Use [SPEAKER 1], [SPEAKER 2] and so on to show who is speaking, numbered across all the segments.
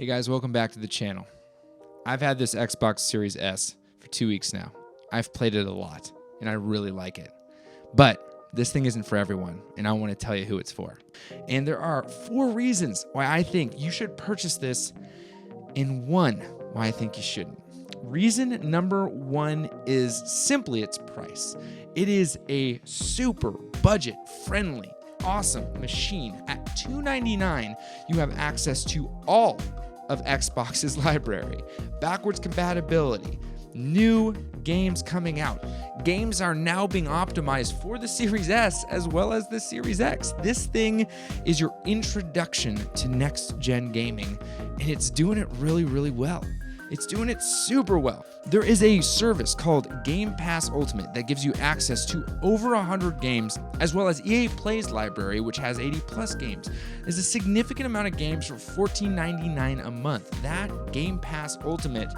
[SPEAKER 1] Hey guys, welcome back to the channel. I've had this Xbox Series S for 2 weeks now. I've played it a lot, and I really like it. But this thing isn't for everyone, and I want to tell you who it's for. And there are 4 reasons why I think you should purchase this, and 1 why I think you shouldn't. Reason number 1 is simply its price. It is a super budget-friendly, awesome machine. At $299, you have access to all of Xbox's library, backwards compatibility, new games coming out. Games are now being optimized for the Series S as well as the Series X. This thing is your introduction to next-gen gaming, and it's doing it really, really well. It's doing it super well. There is a service called Game Pass Ultimate that gives you access to over 100 games, as well as EA Play's library, which has 80 plus games. There's a significant amount of games for $14.99 a month. That Game Pass Ultimate,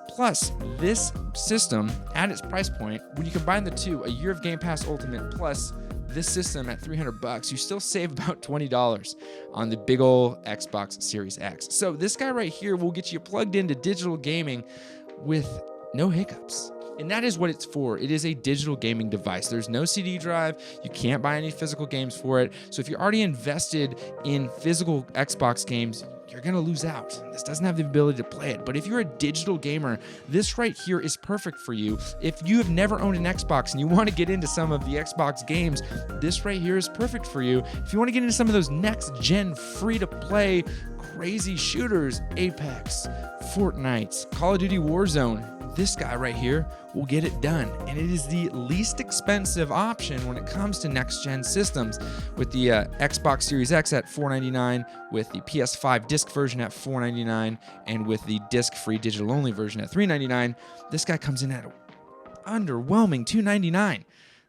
[SPEAKER 1] plus this system at its price point, when you combine the two, a year of Game Pass Ultimate plus this system at $300, you still save about $20 on the big ol' Xbox Series X. So this guy right here will get you plugged into digital gaming with no hiccups. And that is what it's for. It is a digital gaming device. There's no CD drive. You can't buy any physical games for it. So if you're already invested in physical Xbox games, you're going to lose out. This doesn't have the ability to play it. But if you're a digital gamer, this right here is perfect for you. If you have never owned an Xbox and you want to get into some of the Xbox games, this right here is perfect for you. If you want to get into some of those next-gen free-to-play crazy shooters, Apex, Fortnite, Call of Duty Warzone, this guy right here will get it done. And it is the least expensive option when it comes to next-gen systems, with the Xbox Series X at $499, with the PS5 disc version at $499, and with the disc-free digital-only version at $399. This guy comes in at an underwhelming $299.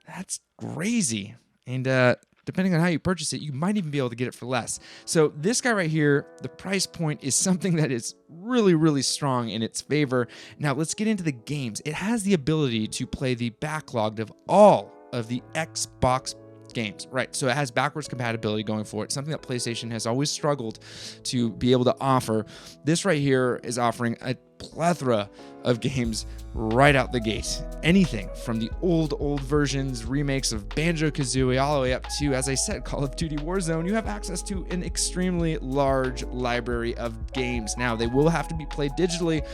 [SPEAKER 1] That's crazy. And depending on how you purchase it, you might even be able to get it for less. So this guy right here, the price point is something that is really, really strong in its favor. Now let's get into the games. It has the ability to play the backlog of all of the Xbox games, right? So it has backwards compatibility going for it, something that PlayStation has always struggled to be able to offer. This right here is offering a plethora of games right out the gate. Anything from the old versions, remakes of Banjo-Kazooie, all the way up to, as I said, Call of Duty Warzone. You have access to an extremely large library of games. Now, they will have to be played digitally,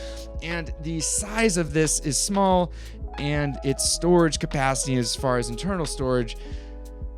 [SPEAKER 1] and the size of this is small, and its storage capacity as far as internal storage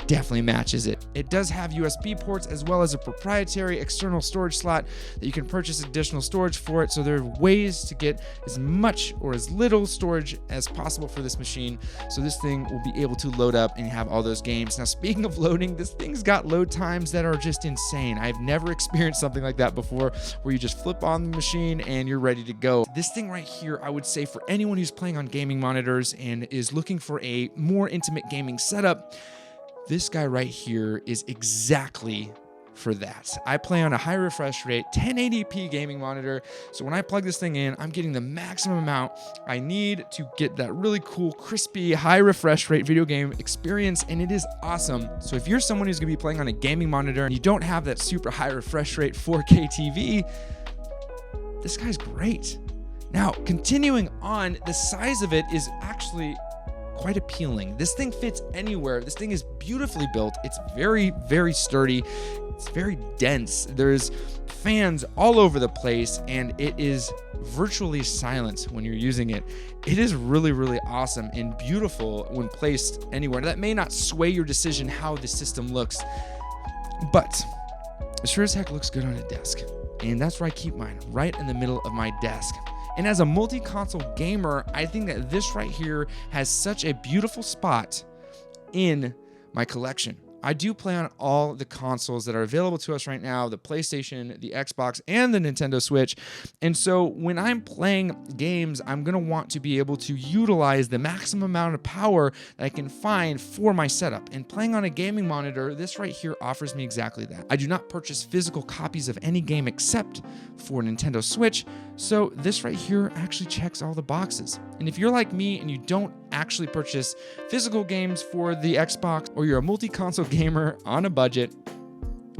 [SPEAKER 1] definitely matches it. It does have USB ports as well as a proprietary external storage slot that you can purchase additional storage for it. So there are ways to get as much or as little storage as possible for this machine. So this thing will be able to load up and have all those games. Now, speaking of loading, this thing's got load times that are just insane. I've never experienced something like that before, where you just flip on the machine and you're ready to go. This thing right here, I would say for anyone who's playing on gaming monitors and is looking for a more intimate gaming setup, this guy right here is exactly for that. I play on a high refresh rate, 1080p gaming monitor. So when I plug this thing in, I'm getting the maximum amount I need to get that really cool, crispy, high refresh rate video game experience, and it is awesome. So if you're someone who's gonna be playing on a gaming monitor and you don't have that super high refresh rate 4K TV, this guy's great. Now, continuing on, the size of it is actually quite appealing. This thing fits anywhere. This thing is beautifully built. It's very, very sturdy. It's very dense. There's fans all over the place, and it is virtually silent when you're using it. It is really, really awesome and beautiful when placed anywhere. That may not sway your decision how the system looks, but it sure as heck looks good on a desk. And that's where I keep mine, right in the middle of my desk. And as a multi-console gamer, I think that this right here has such a beautiful spot in my collection. I do play on all the consoles that are available to us right now, the PlayStation, the Xbox, and the Nintendo Switch. And so when I'm playing games, I'm going to want to be able to utilize the maximum amount of power that I can find for my setup. And playing on a gaming monitor, this right here offers me exactly that. I do not purchase physical copies of any game except for Nintendo Switch, so this right here actually checks all the boxes. And if you're like me and you don't actually purchase physical games for the Xbox, or you're a multi-console gamer on a budget,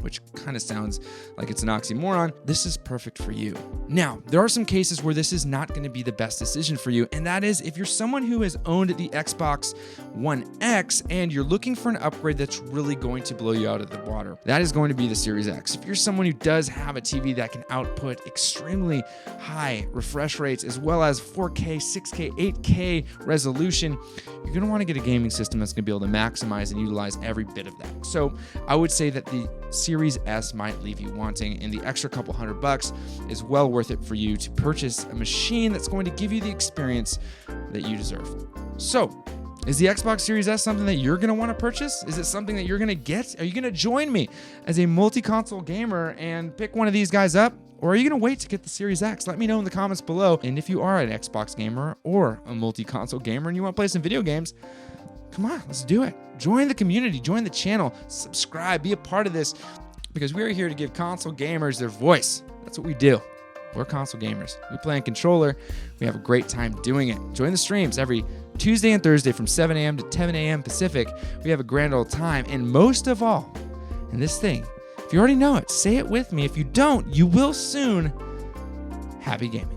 [SPEAKER 1] which kind of sounds like it's an oxymoron, this is perfect for you. Now, there are some cases where this is not going to be the best decision for you, and that is if you're someone who has owned the Xbox One X and you're looking for an upgrade that's really going to blow you out of the water. That is going to be the Series X. If you're someone who does have a TV that can output extremely high refresh rates as well as 4K, 6K, 8K resolution, you're going to want to get a gaming system that's going to be able to maximize and utilize every bit of that. So I would say that the Series S might leave you wanting, and the extra couple $100 is well worth it for you to purchase a machine that's going to give you the experience that you deserve. So, is the Xbox Series S something that you're going to want to purchase? Is it something that you're going to get? Are you going to join me as a multi-console gamer and pick one of these guys up? Or are you going to wait to get the Series X? Let me know in the comments below. And if you are an Xbox gamer or a multi-console gamer and you want to play some video games, come on, let's do it. Join the community, join the channel, subscribe, be a part of this, because we are here to give console gamers their voice. That's what we do. We're console gamers. We play on controller. We have a great time doing it. Join the streams every Tuesday and Thursday from 7 a.m. to 10 a.m. Pacific. We have a grand old time. And most of all, in this thing, if you already know it, say it with me. If you don't, you will soon. Happy gaming.